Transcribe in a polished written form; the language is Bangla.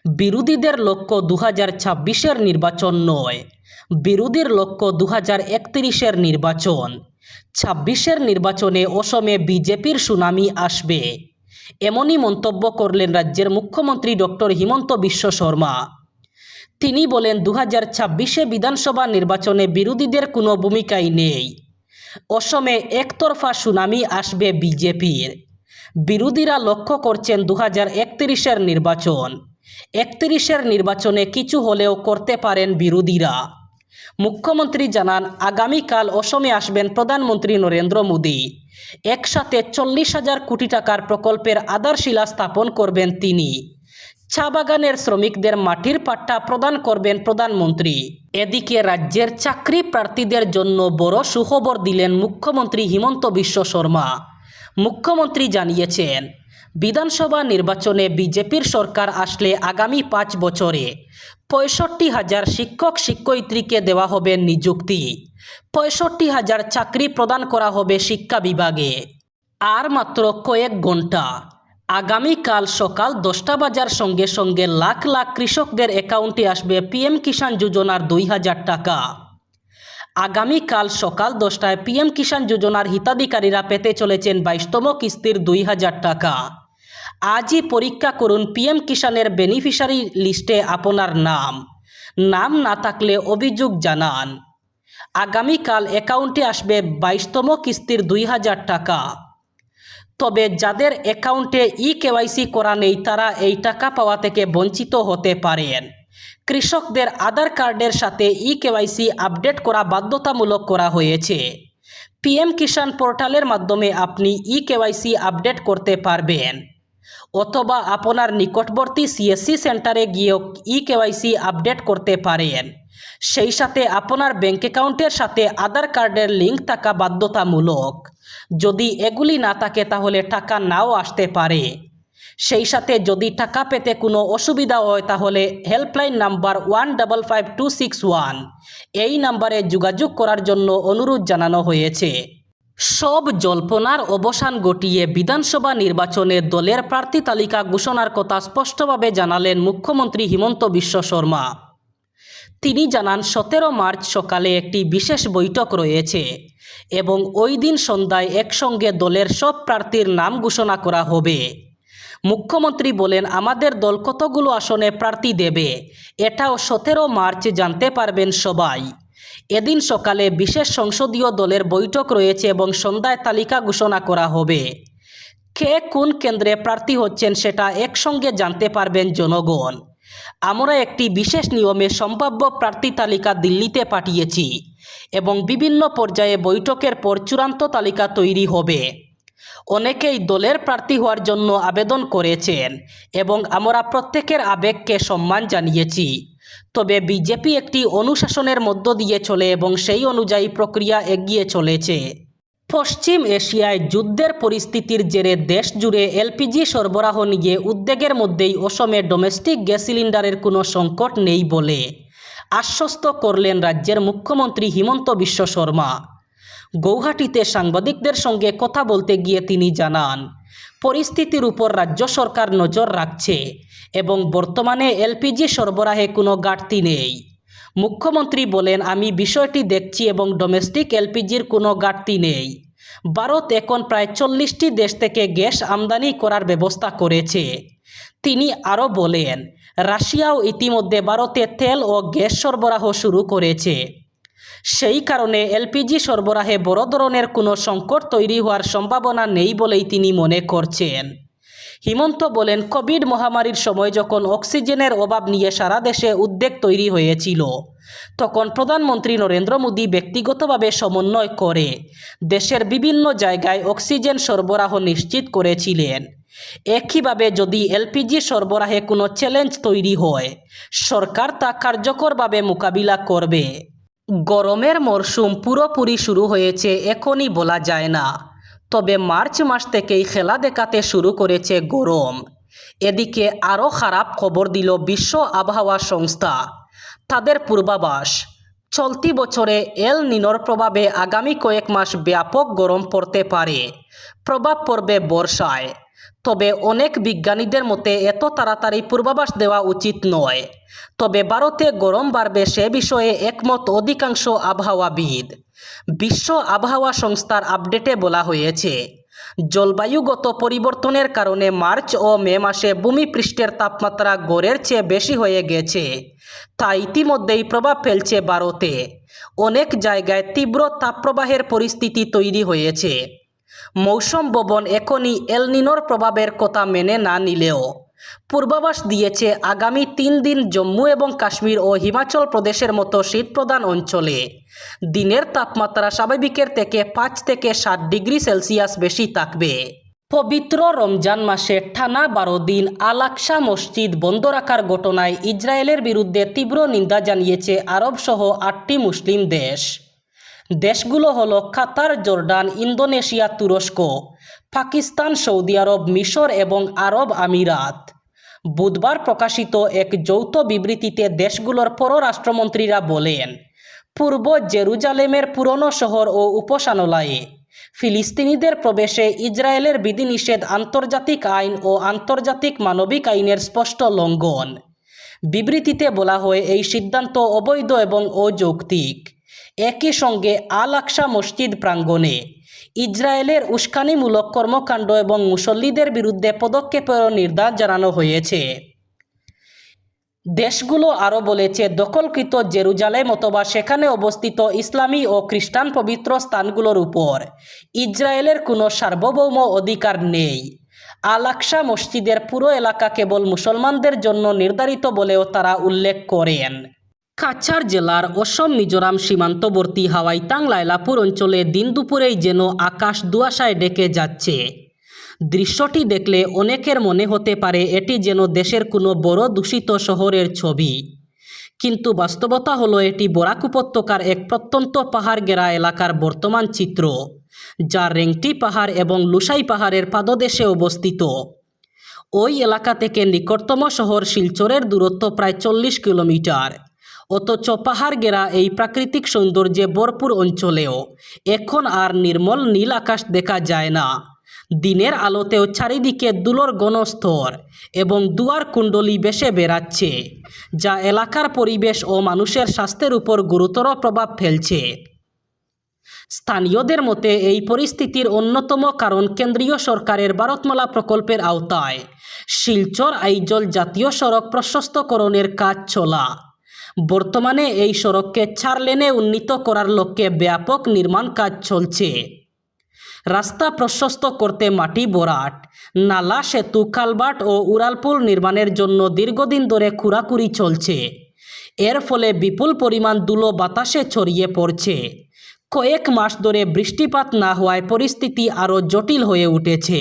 বিরোধীদের লক্ষ্য 2026-এর নির্বাচন নয়, বিরোধীর লক্ষ্য 2031-এর নির্বাচন। 26-এর নির্বাচনে অসমে বিজেপির সুনামি আসবে, এমনই মন্তব্য করলেন রাজ্যের মুখ্যমন্ত্রী ডক্টর হিমন্ত বিশ্ব শর্মা। তিনি বলেন 2026-এ বিধানসভা নির্বাচনে বিরোধীদের কোনো ভূমিকাই নেই। অসমে একতরফা সুনামি আসবে বিজেপির। বিরোধীরা লক্ষ্য করছেন 2031-এর নির্বাচন। 31-এর নির্বাচনে কিছু হলেও করতে পারেন বিরোধীরা। মুখ্যমন্ত্রী জানান, আগামীকাল অসমে আসবেন প্রধানমন্ত্রী নরেন্দ্র মোদী। একসাথে 40,000 কোটি টাকার প্রকল্পের আধারশিলা স্থাপন করবেন তিনি। চা বাগানের শ্রমিকদের মাটির পাট্টা প্রদান করবেন প্রধানমন্ত্রী। এদিকে রাজ্যের চাকরি প্রার্থীদের জন্য বড় সুখবর দিলেন মুখ্যমন্ত্রী হিমন্ত বিশ্ব শর্মা। মুখ্যমন্ত্রী জানিয়েছেন, বিধানসভা নির্বাচনে বিজেপির সরকার আসলে আগামী 5 বছরে 65,000 শিক্ষক শিক্ষয়িত্রীকে দেওয়া হবে নিযুক্তি। 65,000 চাকরি প্রদান করা হবে শিক্ষা বিভাগে। আর মাত্র কয়েক ঘন্টা, আগামীকাল সকাল 10টা বাজার সঙ্গে সঙ্গে লাখ লাখ কৃষকদের অ্যাকাউন্টে আসবে পিএম কিষাণ যোজনার 2,000 টাকা। আগামীকাল সকাল 10টায় পিএম কিষাণ যোজনার হিতাধিকারীরা পেতে চলেছেন 22তম কিস্তির 2,000 টাকা। আজই পরীক্ষা করুন পিএম কিষাণের বেনিফিশিয়ারি লিস্টে আপনার নাম না থাকলে অভিযোগ জানান। আগামীকাল অ্যাকাউন্টে আসবে 22তম কিস্তির 2,000 টাকা। তবে যাদের অ্যাকাউন্টে কেওয়াইসি করা নেই তারা এই টাকা পাওয়া থেকে বঞ্চিত হতে পারেন। কৃষকদের আধার কার্ডের সাথে কেওয়াইসি আপডেট করা বাধ্যতামূলক করা হয়েছে। পিএম কিষাণ পোর্টালের মাধ্যমে আপনি কেওয়াইসি আপডেট করতে পারবেন, অথবা আপনার নিকটবর্তী সিএসসি সেন্টারে গিয়েও কেওয়াইসি আপডেট করতে পারেন। সেই সাথে আপনার ব্যাঙ্ক অ্যাকাউন্টের সাথে আধার কার্ডের লিঙ্ক থাকা বাধ্যতামূলক। যদি এগুলি না থাকে তাহলে টাকা নাও আসতে পারে। সেই সাথে যদি টাকা পেতে কোনো অসুবিধা হয় তাহলে হেল্পলাইন নাম্বার 155261 এই নাম্বারে যোগাযোগ করার জন্য অনুরোধ জানানো হয়েছে। সব জল্পনার অবসান ঘটিয়ে বিধানসভা নির্বাচনে দলের প্রার্থী তালিকা ঘোষণার কথা স্পষ্টভাবে জানালেন মুখ্যমন্ত্রী হিমন্ত বিশ্ব শর্মা। তিনি জানান, 17 মার্চ সকালে একটি বিশেষ বৈঠক রয়েছে এবং ওই দিন সন্ধ্যায় একসঙ্গে দলের সব প্রার্থীর নাম ঘোষণা করা হবে। মুখ্যমন্ত্রী বলেন, আমাদের দল কতগুলো আসনে প্রার্থী দেবে এটাও 17 মার্চ জানতে পারবেন সবাই। এদিন সকালে বিশেষ সংসদীয় দলের বৈঠক রয়েছে এবং সন্ধ্যায় তালিকা ঘোষণা করা হবে। কে কোন কেন্দ্রে প্রার্থী হচ্ছেন সেটা একসঙ্গে জানতে পারবেন জনগণ। আমরা একটি বিশেষ নিয়মে সম্ভাব্য প্রার্থী তালিকা দিল্লিতে পাঠিয়েছি এবং বিভিন্ন পর্যায়ে বৈঠকের পর চূড়ান্ত তালিকা তৈরি হবে। অনেকেই দলের প্রার্থী হওয়ার জন্য আবেদন করেছেন এবং আমরা প্রত্যেকের আবেগকে সম্মান জানিয়েছি। তবে বিজেপি একটি অনুশাসনের মধ্য দিয়ে চলে এবং সেই অনুযায়ী প্রক্রিয়া এগিয়ে চলেছে। পশ্চিম এশিয়ায় যুদ্ধের পরিস্থিতির জেরে দেশ জুড়ে এলপিজি সরবরাহ নিয়ে উদ্বেগের মধ্যেই অসমে ডোমেস্টিক গ্যাস সিলিন্ডারের কোনো সংকট নেই বলে আশ্বস্ত করলেন রাজ্যের মুখ্যমন্ত্রী হিমন্ত বিশ্ব শর্মা। গৌহাটিতে সাংবাদিকদের সঙ্গে কথা বলতে গিয়ে তিনি জানান, পরিস্থিতির উপর রাজ্য সরকার নজর রাখছে এবং বর্তমানে এলপিজি সরবরাহে কোনো ঘাটতি নেই। মুখ্যমন্ত্রী বলেন, আমি বিষয়টি দেখছি এবং ডোমেস্টিক এলপিজির কোনো ঘাটতি নেই। ভারত এখন প্রায় 40টি দেশ থেকে গ্যাস আমদানি করার ব্যবস্থা করেছে। তিনি আরও বলেন, রাশিয়াও ইতিমধ্যে ভারতে তেল ও গ্যাস সরবরাহ শুরু করেছে। সেই কারণে এলপিজি সরবরাহে বড় ধরনের কোনো সংকট তৈরি হওয়ার সম্ভাবনা নেই বলেই তিনি মনে করছেন। হিমন্ত বলেন, কোভিড মহামারীর সময় যখন অক্সিজেনের অভাব নিয়ে সারা দেশে উদ্বেগ তৈরি হয়েছিল তখন প্রধানমন্ত্রী নরেন্দ্র মোদী ব্যক্তিগতভাবে সমন্বয় করে দেশের বিভিন্ন জায়গায় অক্সিজেন সরবরাহ নিশ্চিত করেছিলেন। একইভাবে যদি এলপিজি সরবরাহে কোনো চ্যালেঞ্জ তৈরি হয় সরকার তা কার্যকরভাবে মোকাবিলা করবে। গরমের মরশুম পুরোপুরি শুরু হয়েছে এখনই বলা যায় না, তবে মার্চ মাস থেকেই খেলা দেখাতে শুরু করেছে গরম। এদিকে আরও খারাপ খবর দিল বিশ্ব আবহাওয়া সংস্থা। তাদের পূর্বাভাস, চলতি বছরে এল নিনোর প্রভাবে আগামী কয়েক মাস ব্যাপক গরম পড়তে পারে। প্রভাব পড়বে বর্ষায়। তবে অনেক বিজ্ঞানীদের মতে এত তাড়াতাড়ি পূর্বাভাস দেওয়া উচিত নয়। তবে ভারতে গরম বাড়বে সে বিষয়ে একমত অধিকাংশ আবহাওয়াবিদ। বিশ্ব আবহাওয়া সংস্থার আপডেটে বলা হয়েছে, জলবায়ুগত পরিবর্তনের কারণে মার্চ ও মে মাসে ভূমিপৃষ্ঠের তাপমাত্রা গড়ের চেয়ে বেশি হয়ে গেছে, তা ইতিমধ্যেই প্রভাব ফেলছে ভারতে। অনেক জায়গায় তীব্র তাপপ্রবাহের পরিস্থিতি তৈরি হয়েছে। মৌসুম ভবন এখনই এল নিনোর প্রভাবের কথা মেনে না নিলেও পূর্বাভাস দিয়েছে আগামী 3 দিন জম্মু এবং কাশ্মীর ও হিমাচল প্রদেশের মতো শীতপ্রধান অঞ্চলে দিনের তাপমাত্রা স্বাভাবিকের থেকে 5 থেকে 7 ডিগ্রি সেলসিয়াস বেশি থাকবে। পবিত্র রমজান মাসে টানা 12 দিন আল আকসা মসজিদ বন্ধ রাখার ঘটনায় ইসরায়েলের বিরুদ্ধে তীব্র নিন্দা জানিয়েছে আরবসহ 8টি মুসলিম দেশ। দেশগুলো হলো কাতার, জর্ডান, ইন্দোনেশিয়া, তুরস্ক, পাকিস্তান, সৌদি আরব, মিশর এবং আরব আমিরাত। বুধবার প্রকাশিত এক যৌথ বিবৃতিতে দেশগুলোর পররাষ্ট্রমন্ত্রীরা বলেন, পূর্ব জেরুজালেমের পুরনো শহর ও উপাসনালয়ে ফিলিস্তিনিদের প্রবেশে ইসরায়েলের বিধিনিষেধ আন্তর্জাতিক আইন ও আন্তর্জাতিক মানবিক আইনের স্পষ্ট লঙ্ঘন। বিবৃতিতে বলা হয়, এই সিদ্ধান্ত অবৈধ এবং অযৌক্তিক। একই সঙ্গে আল আকসা মসজিদ প্রাঙ্গণে ইসরায়েলের উস্কানিমূলক কর্মকাণ্ড এবং মুসল্লিদের বিরুদ্ধে পদক্ষেপেরও নির্দেশ জানানো হয়েছে। দেশগুলো আরও বলেছে, দখলকৃত জেরুজালেম অথবা সেখানে অবস্থিত ইসলামী ও খ্রিস্টান পবিত্র স্থানগুলোর উপর ইসরায়েলের কোনো সার্বভৌম অধিকার নেই। আল আকসা মসজিদের পুরো এলাকা কেবল মুসলমানদের জন্য নির্ধারিত বলেও তারা উল্লেখ করেন। কাছাড় জেলার অসম মিজোরাম সীমান্তবর্তী হাওয়াইতাং লাইলাপুর অঞ্চলে দিন দুপুরেই যেন আকাশ ধোঁয়াশায় ঢেকে যাচ্ছে। দৃশ্যটি দেখলে অনেকের মনে হতে পারে এটি যেন দেশের কোনো বড় দূষিত শহরের ছবি, কিন্তু বাস্তবতা হলো এটি বরাক উপত্যকার এক প্রত্যন্ত পাহাড় ঘেরা এলাকার বর্তমান চিত্র, যা রেংটি পাহাড় এবং লুসাই পাহাড়ের পাদদেশে অবস্থিত। ওই এলাকা থেকে নিকটতম শহর শিলচরের দূরত্ব প্রায় 40 কিলোমিটার। অথচ পাহাড় ঘেরা এই প্রাকৃতিক সৌন্দর্যে ভরপুর অঞ্চলেও এখন আর নির্মল নীল আকাশ দেখা যায় না। দিনের আলোতেও চারিদিকে ধুলোর ঘনস্তর এবং দুয়ার কুণ্ডলী ভেসে বেড়াচ্ছে, যা এলাকার পরিবেশ ও মানুষের স্বাস্থ্যের উপর গুরুতর প্রভাব ফেলছে। স্থানীয়দের মতে এই পরিস্থিতির অন্যতম কারণ কেন্দ্রীয় সরকারের ভারতমালা প্রকল্পের আওতায় শিলচর আইজল জাতীয় সড়ক প্রশস্তকরণের কাজ চলা। বর্তমানে এই সড়ককে 4 লেনে উন্নীত করার লক্ষ্যে ব্যাপক নির্মাণ কাজ চলছে। রাস্তা প্রশস্ত করতে মাটি ভরাট, নালা, সেতু, কালভার্ট ও উড়ালপুল নির্মাণের জন্য দীর্ঘদিন ধরে খোঁড়াখুড়ি চলছে। এর ফলে বিপুল পরিমাণ ধুলো বাতাসে ছড়িয়ে পড়ছে। কয়েক মাস ধরে বৃষ্টিপাত না হওয়ায় পরিস্থিতি আরও জটিল হয়ে উঠেছে।